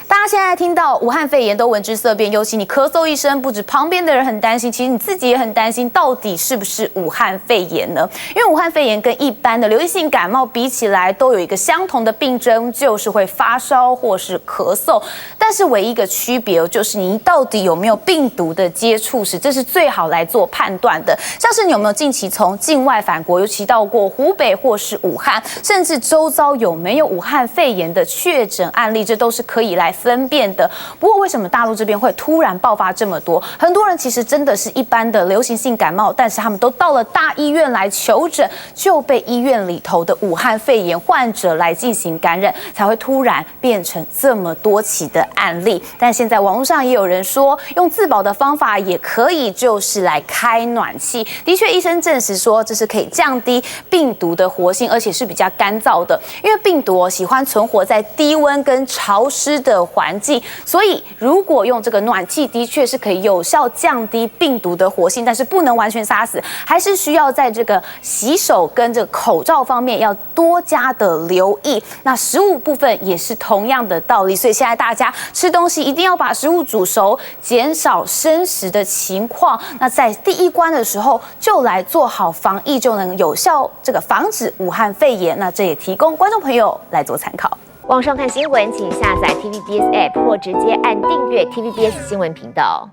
大家现在听到武汉肺炎都闻之色变，尤其你咳嗽一声，不止旁边的人很担心，其实你自己也很担心，到底是不是武汉肺炎呢？因为武汉肺炎跟一般的流行性感冒比起来，都有一个相同的病症，就是会发烧或是咳嗽。但是唯一一个区别就是你到底有没有病毒的接触史，这是最好来做判断的。像是你有没有近期从境外返国，尤其到过湖北或是武汉，甚至周遭有没有武汉肺炎的确诊案例，这都是可以来分辨的。不过为什么大陆这边会突然爆发这么多？很多人其实真的是一般的流行性感冒，但是他们都到了大医院来求诊，就被医院里头的武汉肺炎患者来进行感染，才会突然变成这么多起的案例。但现在网络上也有人说，用自保的方法也可以，就是来开暖气。的确，医生证实说这是可以降低病毒的活性，而且是比较干燥的，因为病毒喜欢存活在低温跟潮湿的环境，所以如果用这个暖气，的确是可以有效降低病毒的活性，但是不能完全杀死，还是需要在这个洗手跟这个口罩方面要多加的留意。那食物部分也是同样的道理，所以现在大家吃东西一定要把食物煮熟，减少生食的情况。那在第一关的时候就来做好防疫，就能有效这个防止武汉肺炎。那这也提供观众朋友来做参考。网上看新闻，请下载 TVBS App 或直接按订阅 TVBS 新闻频道。